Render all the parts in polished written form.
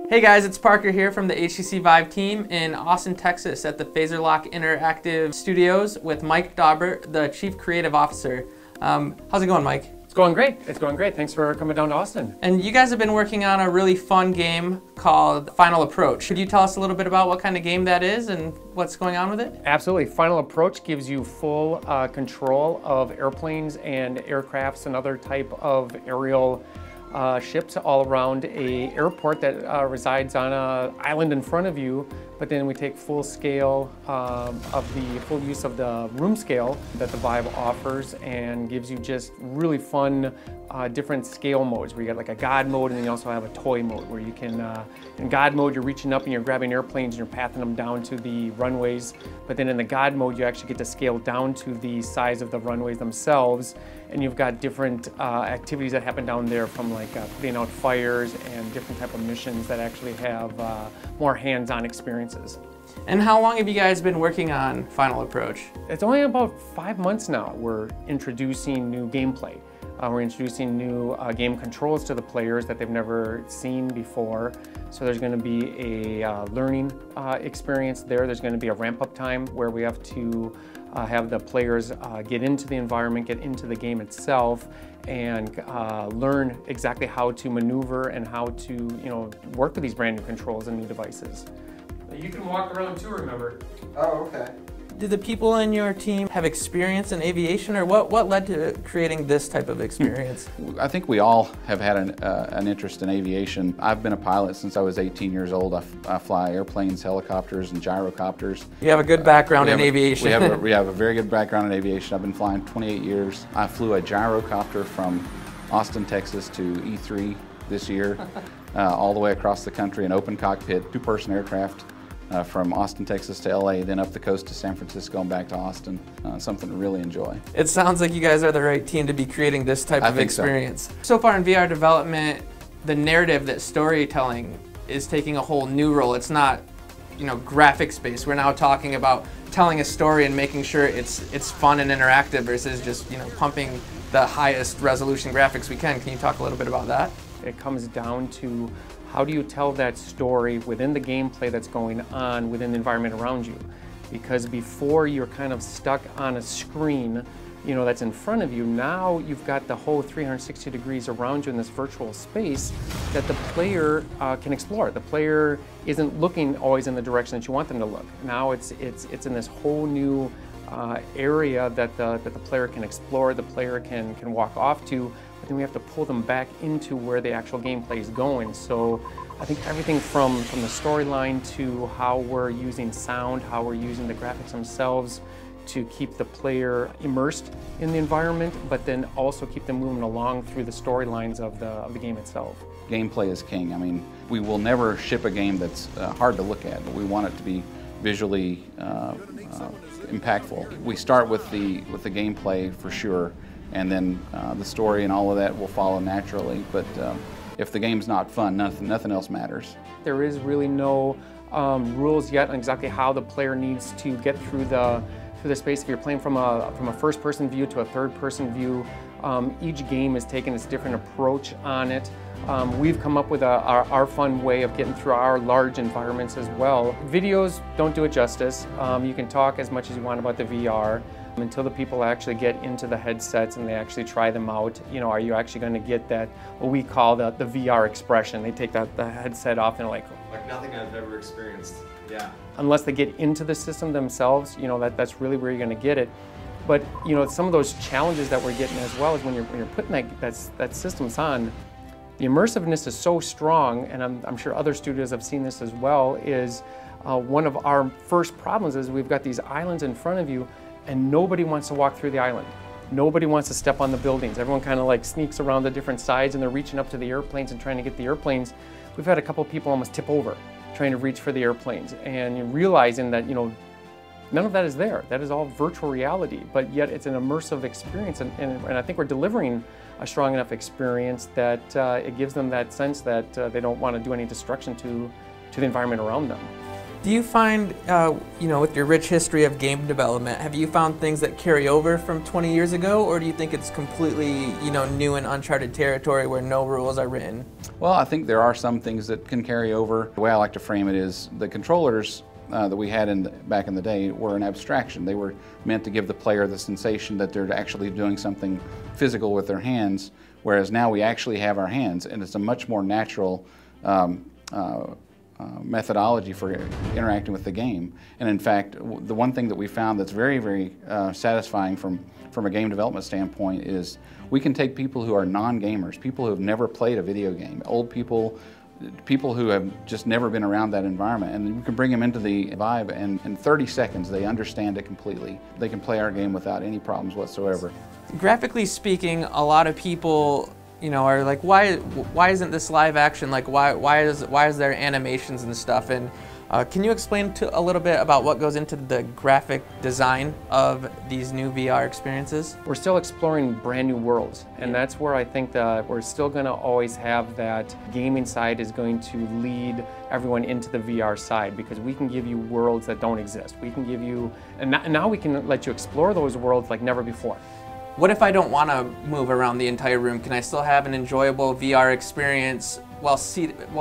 Hey guys, it's Parker here from the HTC Vive team in Austin, Texas at the Phaserlock Interactive Studios with Mike Daubert, the Chief Creative Officer. How's it going, Mike? It's going great. It's going great. Thanks for coming down to Austin. And you guys have been working on a really fun game called Final Approach. Could you tell us a little bit about what kind of game that is and what's going on with it? Absolutely. Final Approach gives you full control of airplanes and aircrafts and other type of aerial ships all around a airport that resides on an island in front of you, but then we take full scale full use of the room scale that the Vive offers and gives you just really fun different scale modes where you got like a God mode, and then you also have a toy mode where you can, in God mode you're reaching up and you're grabbing airplanes and you're pathing them down to the runways, but then in the God mode you actually get to scale down to the size of the runways themselves, and you've got different activities that happen down there, from like putting out fires and different type of missions that actually have more hands-on experiences. And how long have you guys been working on Final Approach? It's only about 5 months now. We're introducing new gameplay. We're introducing new game controls to the players that they've never seen before. So there's going to be a learning experience there. There's going to be a ramp-up time where we have to have the players get into the environment, get into the game itself, and learn exactly how to maneuver and how to, work with these brand new controls and new devices. You can walk around too, remember? Oh, okay. Do the people in your team have experience in aviation, or what led to creating this type of experience? I think we all have had an interest in aviation. I've been a pilot since I was 18 years old. I fly airplanes, helicopters, and gyrocopters. You have a good background in aviation. We have a very good background in aviation. I've been flying 28 years. I flew a gyrocopter from Austin, Texas to E3 this year, all the way across the country, an open cockpit, two-person aircraft. From Austin, Texas to LA, then up the coast to San Francisco and back to Austin. Something to really enjoy. It sounds like you guys are the right team to be creating this type of experience. So far in VR development, the narrative, that storytelling is taking a whole new role. It's not, graphics based. We're now talking about telling a story and making sure it's fun and interactive versus just, pumping the highest resolution graphics we can. Can you talk a little bit about that? It comes down to how do you tell that story within the gameplay that's going on within the environment around you? Because before you're kind of stuck on a screen, that's in front of you. Now you've got the whole 360 degrees around you in this virtual space that the player can explore. The player isn't looking always in the direction that you want them to look. Now it's in this whole new area that the player can explore, the player can walk off to, but then we have to pull them back into where the actual gameplay is going. So I think everything from the storyline to how we're using sound, how we're using the graphics themselves to keep the player immersed in the environment, but then also keep them moving along through the storylines of the game itself. Gameplay is king. I mean, we will never ship a game that's hard to look at, but we want it to be visually impactful. We start with the gameplay for sure, and then the story and all of that will follow naturally. But if the game's not fun, nothing else matters. There is really no rules yet on exactly how the player needs to get through the space. If you're playing from a first-person view to a third-person view, each game is taking its different approach on it. We've come up with our fun way of getting through our large environments as well. Videos don't do it justice. You can talk as much as you want about the VR. Until the people actually get into the headsets and they actually try them out, are you actually going to get that, what we call the VR expression? They take the headset off and like nothing I've ever experienced. Yeah. Unless they get into the system themselves, that's really where you're going to get it. But some of those challenges that we're getting as well is when you're putting that systems on, the immersiveness is so strong, and I'm sure other studios have seen this as well, is one of our first problems is we've got these islands in front of you and nobody wants to walk through the island. Nobody wants to step on the buildings. Everyone kind of like sneaks around the different sides and they're reaching up to the airplanes and trying to get the airplanes. We've had a couple people almost tip over trying to reach for the airplanes, and you're realizing that none of that is there. That is all virtual reality, but yet it's an immersive experience, and I think we're delivering a strong enough experience that it gives them that sense that they don't want to do any destruction to the environment around them. Do you find, you know, with your rich history of game development, have you found things that carry over from 20 years ago, or do you think it's completely, you know, new and uncharted territory where no rules are written? Well, I think there are some things that can carry over. The way I like to frame it is the controllers that we had back in the day were an abstraction. They were meant to give the player the sensation that they're actually doing something physical with their hands, whereas now we actually have our hands, and it's a much more natural methodology for interacting with the game. And in fact, the one thing that we found that's very, very satisfying from a game development standpoint is we can take people who are non-gamers, people who have never played a video game, old people, people who have just never been around that environment, and you can bring them into the Vive, and in 30 seconds they understand it completely. They can play our game without any problems whatsoever. Graphically speaking, a lot of people, you know, are like, why isn't this live action? Like, why is there animations and stuff? And can you explain a little bit about what goes into the graphic design of these new VR experiences? We're still exploring brand new worlds, and that's where I think that we're still going to always have that gaming side is going to lead everyone into the VR side, because we can give you worlds that don't exist. We can give you, and now we can let you explore those worlds like never before. What if I don't want to move around the entire room? Can I still have an enjoyable VR experience while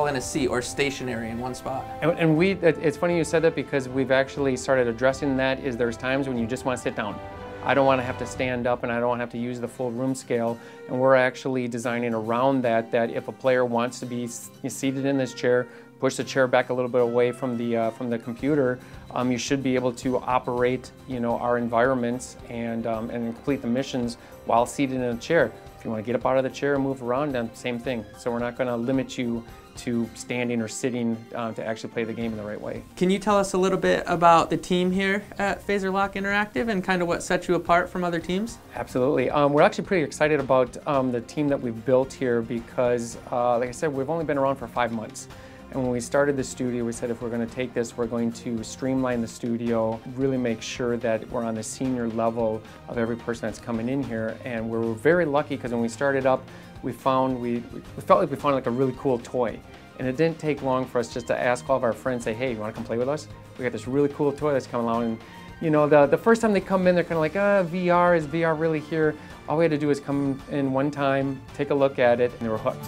in a seat or stationary in one spot? And it's funny you said that, because we've actually started addressing that. Is there's times when you just want to sit down. I don't want to have to stand up, and I don't want to have to use the full room scale. And we're actually designing around that if a player wants to be seated in this chair, push the chair back a little bit away from the computer, you should be able to operate, you know, our environments and complete the missions while seated in a chair. If you want to get up out of the chair and move around, then same thing. So we're not going to limit you to standing or sitting to actually play the game in the right way. Can you tell us a little bit about the team here at Phaser Lock Interactive and kind of what sets you apart from other teams? Absolutely. We're actually pretty excited about the team that we've built here, because, like I said, we've only been around for 5 months. And when we started the studio, we said if we're going to take this, we're going to streamline the studio, really make sure that we're on the senior level of every person that's coming in here. And we're very lucky, because when we started up, we felt like we found like a really cool toy. And it didn't take long for us just to ask all of our friends, say, hey, you want to come play with us? We got this really cool toy that's coming along. And you know, the first time they come in, they're kind of like, VR, is VR really here? All we had to do is come in one time, take a look at it, and they were hooked.